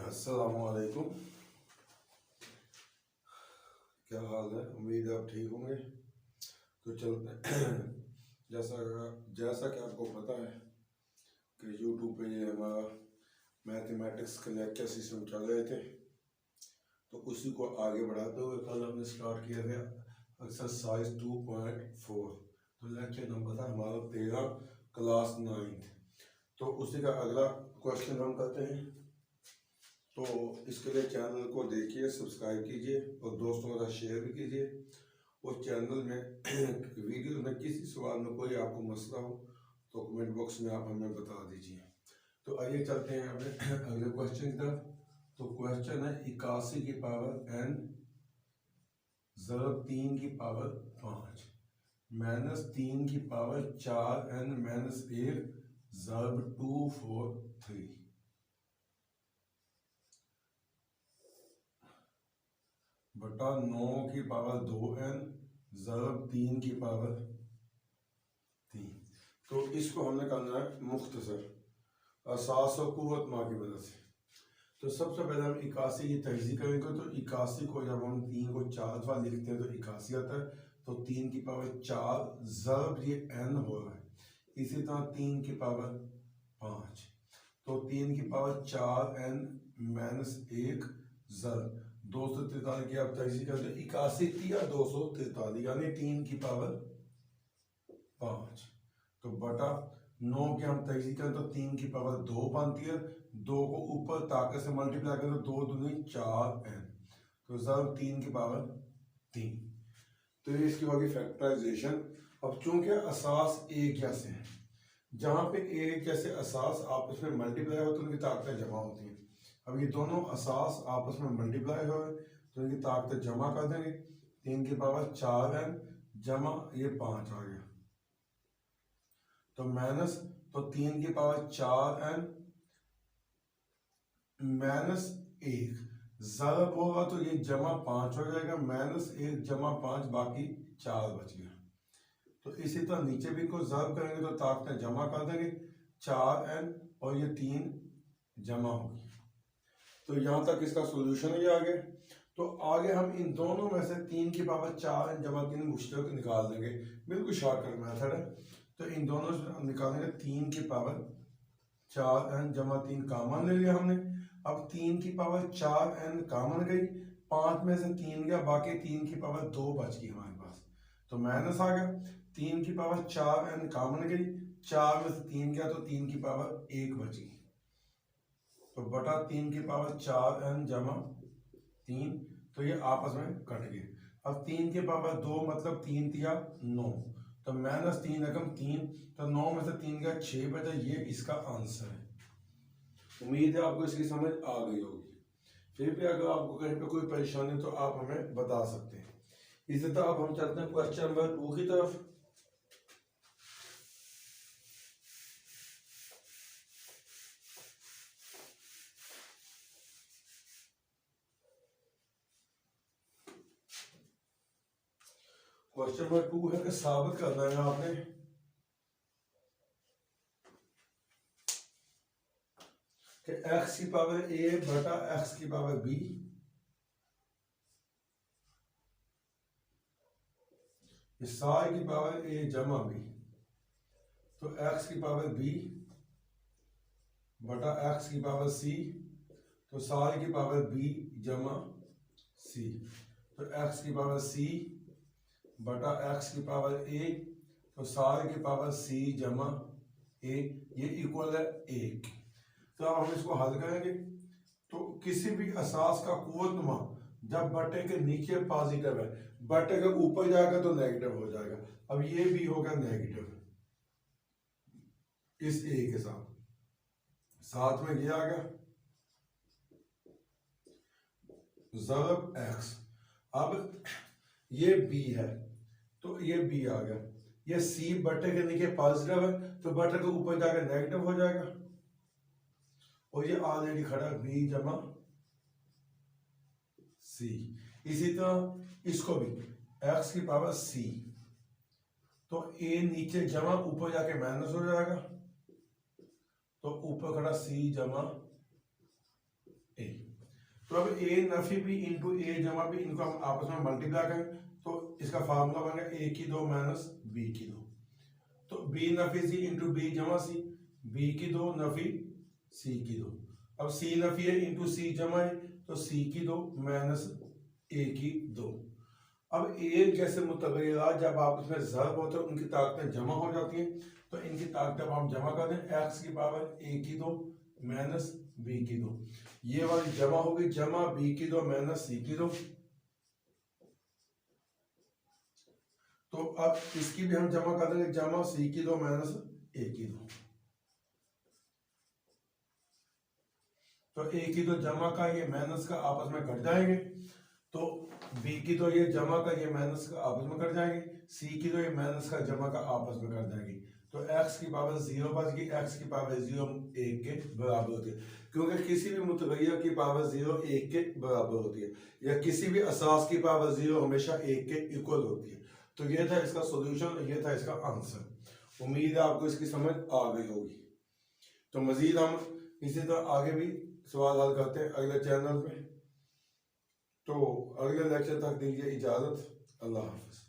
अस्सलामुअलैकुम। क्या हाल है? उम्मीद है आप ठीक होंगे। तो चलते जैसा जैसा कि आपको पता है कि यूट्यूब पे ये हमारा मैथमेटिक्स का लेक्चर सिस्टम चल रहे थे, तो उसी को आगे बढ़ाते हुए कल हमने स्टार्ट किया था एक्सरसाइज 2.4। तो लेक्चर नंबर था हमारा 13, क्लास 9th। तो उसी का अगला क्वेश्चन हम करते हैं। तो इसके लिए चैनल को देखिए, सब्सक्राइब कीजिए और दोस्तों के साथ शेयर भी कीजिए। और चैनल में वीडियो में किसी सवाल में कोई आपको मसला हो तो कमेंट बॉक्स में आप हमें बता दीजिए। तो आइए चलते हैं अपने अगले क्वेश्चन की तरफ। तो क्वेश्चन है 81 की पावर n ज़रब 3 की पावर 5 माइनस 3 की पावर 4n माइनस 1 ज़रब 2 4 3 बटा 9 की पावर 2n ज़रब 3 की पावर 3। तो इसको हमने करना है मुख्तसर असास और कुव्वत माँ की मदद से। तो सबसे पहले हम 81 की तहज़ी करेंगे। तो 81 को जब हम 3 को 4 दफा लिखते हैं तो 81 आता है। तो 3 की पावर 4 ज़रब ये n हो रहा है, इसी तरह 3 की पावर 5। तो 3 की पावर 4n माइनस 1 ज़रब 243 की आप तहज़ी करते 81 या 243 यानी 3 की पावर 5। तो बटा 9 की हम तहज़ी करें तो 3 की पावर 2 बनती है। 2 को ऊपर ताकत से मल्टीप्लाई करें तो 2 दूनी 4n। तो ज़रब 3 की पावर 3। तो ये इसकी होगी फैक्टराइजेशन। अब चूंकि असास एक जैसे हैं, जहाँ पे एक जैसे असास आपस में मल्टीप्लाई होते हैं उनकी ताकतें जमा होती हैं। अब ये दोनों असास आपस में मल्टीप्लाई हो तो इनकी ताकतें जमा कर देंगे। 3 की पावर 4n जमा ये 5 आ गया। तो माइनस, तो 3 की पावर 4n माइनस 1 ज़रब होगा तो ये जमा 5 हो जाएगा, माइनस 1 जमा 5 बाकी 4 बच गया। तो इसी तरह नीचे भी इनको ज़रब करेंगे तो ताकतें जमा कर देंगे 4n और ये 3 जमा होगी। तो यहाँ तक इसका सोल्यूशन है ये आगे। तो आगे हम इन दोनों में से 3 की पावर 4n जमा 3 मुश्तरक निकाल देंगे, बिल्कुल शॉर्टकट मेथड है। तो इन दोनों से निकालेंगे 3 की पावर 4n जमा 3 कामन ले लिया हमने। अब 3 की पावर 4n कामन गई, 5 में से 3 गया, बाकी 3 की पावर 2 बच गई हमारे पास। तो माइनस आ गया। 3 की पावर 4n कामन गई, 4 में से 3 गया तो 3 की पावर 1 बच गई। तो बटा 3 की पावर 4n जमा 3, तो ये आपस में कट गए। अब 3 की पावर 2 मतलब 3 तिया 9, तो माइनस 3 रकम 3, तो 9 में से 3 गया 6 बचा। ये इसका आंसर है। उम्मीद है आपको इसकी समझ आ गई होगी। फिर भी अगर आपको कहीं पे कोई परेशानी तो आप हमें बता सकते हैं। इसी तरह अब हम चलते हैं क्वेश्चन नंबर 2 की तरफ। क्वेश्चन नंबर 2 है कि साबित करना है आपने कि x की पावर a बटा x की पावर b साई की पावर a जमा b। तो x की पावर b बटा x की पावर c, तो साई की पावर b जमा c। तो x की पावर c बटा x की पावर a, तो साई की पावर c जमा a, ये इक्वल है 1। तो अब हम इसको हल करेंगे। तो किसी भी असास का कुव्वतनुमा जब बटे के नीचे पॉजिटिव है, बटे के ऊपर जाएगा तो नेगेटिव हो जाएगा। अब ये भी होगा नेगेटिव इस ए के साथ में ये आ गया ज़रब x। अब ये b है तो ये b आ गया। ये c बटे के नीचे पॉजिटिव है तो बटे के ऊपर जाकर नेगेटिव हो जाएगा। और ये ऑलरेडी खड़ा b जमा c। इसी तरह इसको भी x की पावर c, तो a नीचे जमा ऊपर जाके माइनस हो जाएगा। तो ऊपर खड़ा c जमा ए। तो अब ए नफी बी इंटू ए जमा बी, इनको हम आपस में मल्टीप्लाई करें तो इसका फार्मूला बनेगा ए की दो माइनस बी की दो। तो बी नफी सी इंटू बी जमा सी, बी की दो नफी सी की दो। अब सी नफी है इंटू सी जमा है, तो सी की दो माइनस ए की दो। अब एक जैसे मुतगय्यरात जब आपस में ज़र्ब होते हैं उनकी ताकतें जमा हो जाती हैं, तो इनकी ताकतें हम जमा कर दें, एक्स की पावर ए की दो माइनस बी की दो, ये वाली जमा होगी, जमा बी की दो माइनस सी की दो। तो अब इसकी भी हम जमा कर देंगे, जमा सी की दो माइनस ए की दो। तो ए की दो जमा का ये माइनस का आपस में कट जाएंगे, तो बी की दो ये जमा का ये माइनस का आपस में कट जाएंगे, सी की दो ये माइनस का जमा का आपस में कट जाएंगी। तो x की पावर 0 बच गई, x की पावर 0 1 के बराबर होती है, क्योंकि किसी भी मुतगय्यर की पावर 0 1 के बराबर होती है, या किसी भी असास की पावर 0 हमेशा 1 के इक्वल होती है। तो ये था इसका सॉल्यूशन, ये था इसका आंसर। उम्मीद है आपको इसकी समझ आ गई होगी। तो मजीद हम इसी तरह आगे भी सवाल हल करते हैं अगले चैनल पे। तो अगले लेक्चर तक दीजिए इजाज़त। अल्लाह हाफ़िज़।